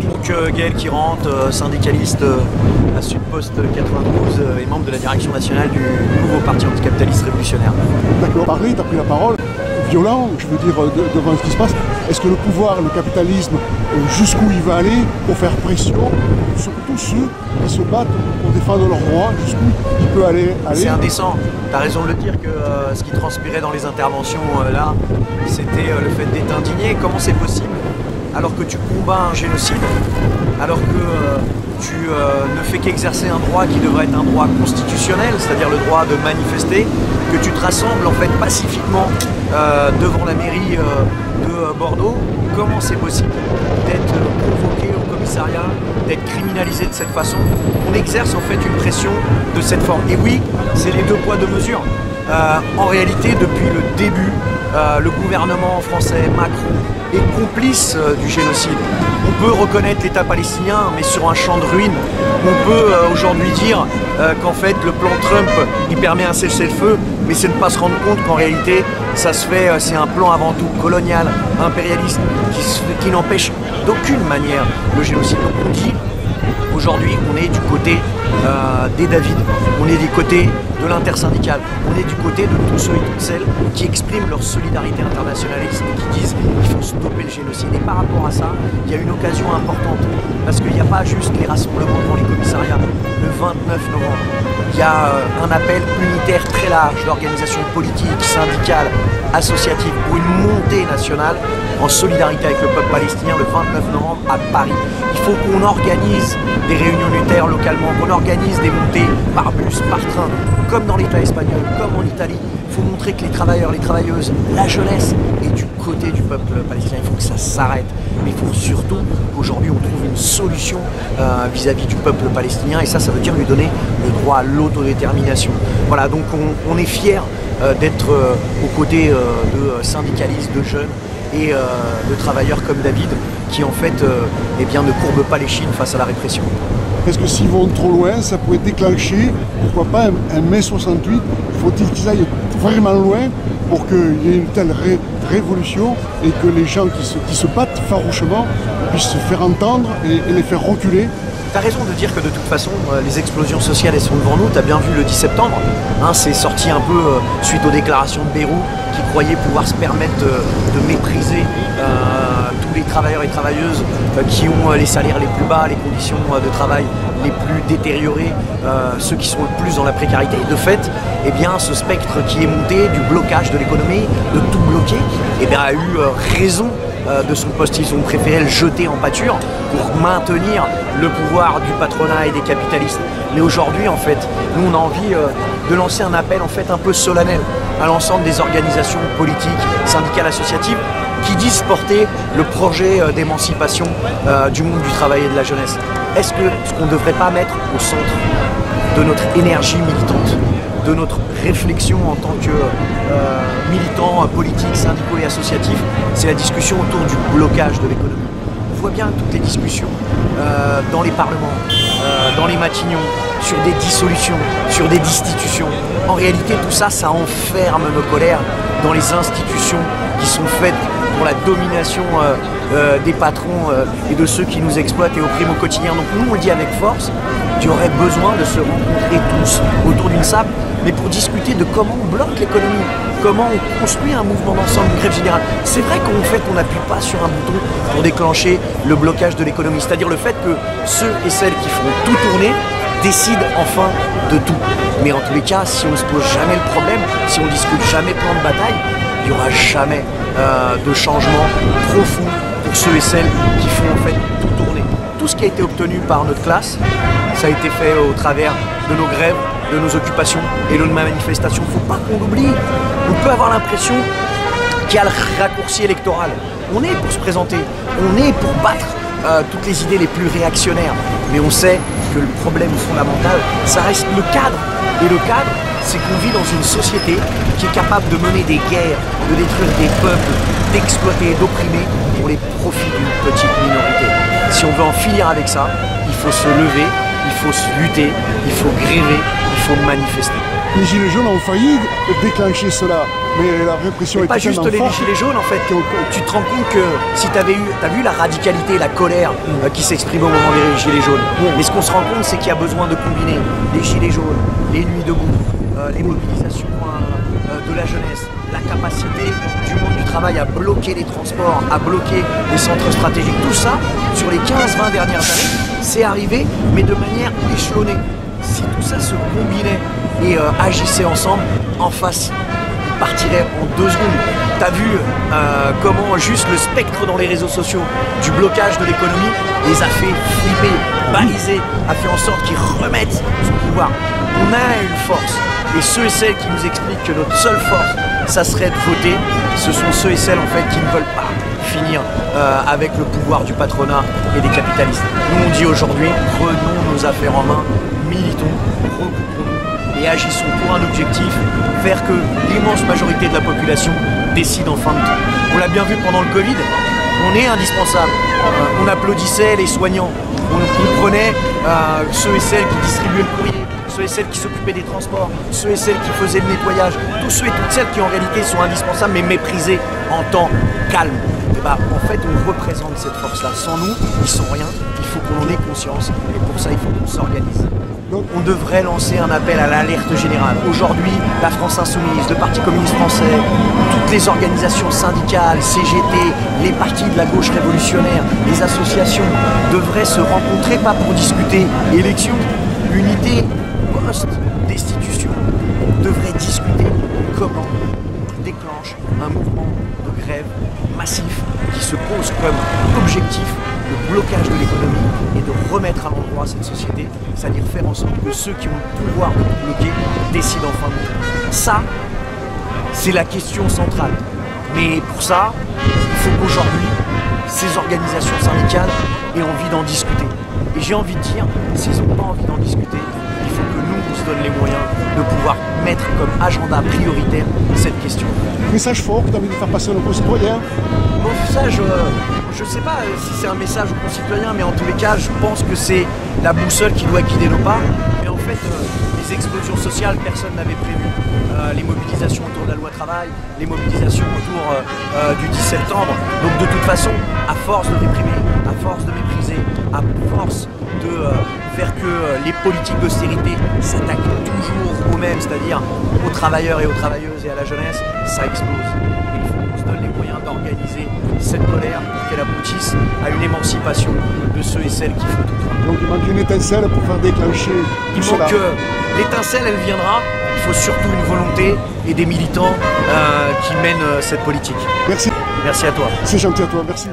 Donc Gaël Quirante, syndicaliste à Sud-Post 92 et membre de la direction nationale du nouveau parti anticapitaliste révolutionnaire. D'accord, parler, tu as pris la parole, violent, je veux dire, devant ce qui se passe. Est-ce que le pouvoir, le capitalisme, jusqu'où il va aller pour faire pression sur tous ceux qui se battent pour défendre leurs droits, jusqu'où il peut aller? C'est indécent. Tu as raison de le dire que ce qui transpirait dans les interventions là, c'était le fait d'être indigné. Comment c'est possible alors que tu combats un génocide, alors que tu ne fais qu'exercer un droit qui devrait être un droit constitutionnel, c'est-à-dire le droit de manifester, que tu te rassembles en fait pacifiquement devant la mairie de Bordeaux? Comment c'est possible d'être convoqué au commissariat, d'être criminalisé de cette façon? On exerce en fait une pression de cette forme. Et oui, c'est les deux poids deux mesures. En réalité, depuis le début, le gouvernement français, Macron, est complice du génocide. On peut reconnaître l'État palestinien, mais sur un champ de ruines. On peut aujourd'hui dire qu'en fait, le plan Trump, il permet un cessez-le-feu, mais c'est ne pas se rendre compte qu'en réalité, ça se fait, c'est un plan avant tout colonial, impérialiste, qui n'empêche d'aucune manière le génocide. Donc on dit, aujourd'hui, on est du côté des David, on est du côté de l'intersyndicale, on est du côté de tous ceux et toutes celles qui expriment leur solidarité internationaliste et qui disent qu'il faut stopper le génocide. Et par rapport à ça, il y a une occasion importante, parce qu'il n'y a pas juste les rassemblements devant les commissariats. Le 29 novembre, il y a un appel unitaire très large d'organisations politiques, syndicales, associatives pour une montée nationale en solidarité avec le peuple palestinien le 29 novembre à Paris. Il faut qu'on organise des réunions unitaires localement, qu'on organise des montées par bus, par train, comme dans l'État espagnol, comme en Italie. Il faut montrer que les travailleurs, les travailleuses, la jeunesse est du côté du peuple palestinien. Il faut que ça s'arrête. Mais il faut surtout qu'aujourd'hui on trouve une solution vis-à-vis du peuple palestinien. Et ça veut dire lui donner le droit à l'autodétermination. Voilà, donc on est fiers d'être aux côtés de syndicalistes, de jeunes et de travailleurs comme David, qui en fait eh bien, ne courbent pas les chines face à la répression. Est-ce que s'ils vont trop loin, ça pourrait déclencher, pourquoi pas, un mai 68? Faut-il qu'ils aillent vraiment loin pour qu'il y ait une telle révolution et que les gens qui se battent farouchement puissent se faire entendre et les faire reculer? Tu as raison de dire que de toute façon, les explosions sociales, elles sont devant nous. Tu as bien vu le 10 septembre. Hein, c'est sorti un peu suite aux déclarations de Beyrouth qui croyaient pouvoir se permettre de mépriser tous les travailleurs et travailleuses qui ont les salaires les plus bas, les conditions de travail les plus détériorées, ceux qui sont le plus dans la précarité. De fait, eh bien, ce spectre qui est monté du blocage de l'économie, de tout bloquer, eh bien, a eu raison de son poste. Ils ont préféré le jeter en pâture pour maintenir le pouvoir du patronat et des capitalistes. Mais aujourd'hui, en fait, nous, on a envie de lancer un appel en fait un peu solennel à l'ensemble des organisations politiques, syndicales, associatives qui disent porter le projet d'émancipation du monde du travail et de la jeunesse. Est-ce qu'on ne devrait pas mettre au centre de notre énergie militante, de notre réflexion en tant que militants politiques, syndicaux et associatifs, c'est la discussion autour du blocage de l'économie. On voit bien toutes les discussions dans les parlements, dans les Matignons, sur des dissolutions, sur des destitutions. En réalité, tout ça, ça enferme nos colères dans les institutions qui sont faites pour la domination des patrons et de ceux qui nous exploitent et oppriment au quotidien. Donc nous, on le dit avec force, il y aurait besoin de se rencontrer tous autour d'une sable, mais pour discuter de comment on bloque l'économie, comment on construit un mouvement d'ensemble, une grève générale. C'est vrai qu'en fait, on n'appuie pas sur un bouton pour déclencher le blocage de l'économie, c'est-à-dire le fait que ceux et celles qui feront tout tourner décident enfin de tout. Mais en tous les cas, si on ne se pose jamais le problème, si on ne discute jamais plan de bataille, il n'y aura jamais de changement profond pour ceux et celles qui font en fait tout tourner. Tout ce qui a été obtenu par notre classe, ça a été fait au travers de nos grèves, de nos occupations et de nos manifestations. Il ne faut pas qu'on l'oublie. On peut avoir l'impression qu'il y a le raccourci électoral. On est pour se présenter, on est pour battre toutes les idées les plus réactionnaires. Mais on sait que le problème fondamental, ça reste le cadre. Et le cadre, c'est qu'on vit dans une société qui est capable de mener des guerres, de détruire des peuples, d'exploiter et d'opprimer pour les profits d'une petite minorité. Si on veut en finir avec ça, il faut se lever, il faut se lutter, il faut gréver, il faut manifester. les Gilets jaunes ont failli déclencher cela. Mais la répression pas était juste tellement les forte. Gilets jaunes en fait. Tu te rends compte que si t'as vu la radicalité, la colère qui s'exprime au moment des Gilets jaunes. Ouais. Mais ce qu'on se rend compte, c'est qu'il y a besoin de combiner les Gilets jaunes, les nuits debout, les mobilisations de la jeunesse, la capacité du monde du travail à bloquer les transports, à bloquer les centres stratégiques. Tout ça, sur les 15-20 dernières années, c'est arrivé, mais de manière échelonnée. Si tout ça se combinait et agissait ensemble, en face, il partirait en 2 secondes. T'as vu comment juste le spectre dans les réseaux sociaux du blocage de l'économie les a fait flipper, baliser, a fait en sorte qu'ils remettent son pouvoir. On a une force. Et ceux et celles qui nous expliquent que notre seule force, ça serait de voter, ce sont ceux et celles en fait qui ne veulent pas finir avec le pouvoir du patronat et des capitalistes. Nous on dit aujourd'hui, prenons nos affaires en main, militons, regroupons-nous et agissons pour un objectif, faire que l'immense majorité de la population décide en fin de temps. On l'a bien vu pendant le Covid, on est indispensable. On applaudissait les soignants, on prenait ceux et celles qui distribuaient le courrier, ceux et celles qui s'occupaient des transports, ceux et celles qui faisaient le nettoyage, tous ceux et toutes celles qui en réalité sont indispensables mais méprisés en temps calme. Et bah, en fait, on représente cette force-là. Sans nous, ils sont rien. Il faut qu'on en ait conscience et pour ça, il faut qu'on s'organise. Donc, on devrait lancer un appel à l'alerte générale. Aujourd'hui, la France Insoumise, le Parti communiste français, toutes les organisations syndicales, CGT, les partis de la gauche révolutionnaire, les associations devraient se rencontrer, pas pour discuter élection, unité, post-destitution. On devrait discuter comment on déclenche un mouvement de grève massif qui se pose comme objectif le blocage de l'économie et de remettre à l'endroit cette société, c'est-à-dire faire en sorte que ceux qui ont le pouvoir de bloquer décident enfin de tout. Ça, c'est la question centrale. Mais pour ça, il faut qu'aujourd'hui, ces organisations syndicales aient envie d'en discuter. Et j'ai envie de dire, s'ils n'ont pas envie d'en discuter, il faut que nous, on se donne les moyens de pouvoir mettre comme agenda prioritaire cette question. Message fort que tu as envie de faire passer à nos concitoyens. Mon message, je ne sais pas si c'est un message aux concitoyens, mais en tous les cas, je pense que c'est la boussole qui doit guider nos pas. Et en fait, les explosions sociales, personne n'avait prévu. Les mobilisations autour de la loi travail, les mobilisations autour du 10 septembre. Donc de toute façon, à force de réprimer, à force de mépriser, à force de faire que les politiques d'austérité s'attaquent toujours aux mêmes, c'est-à-dire aux travailleurs et aux travailleuses et à la jeunesse, ça explose. Et il faut qu'on se donne les moyens d'organiser cette colère pour qu'elle aboutisse à une émancipation de ceux et celles qui font tout. Donc il manque une étincelle pour faire déclencher tout cela. Donc l'étincelle, elle viendra. Il faut surtout une volonté et des militants qui mènent cette politique. Merci. Merci à toi. C'est gentil à toi, merci.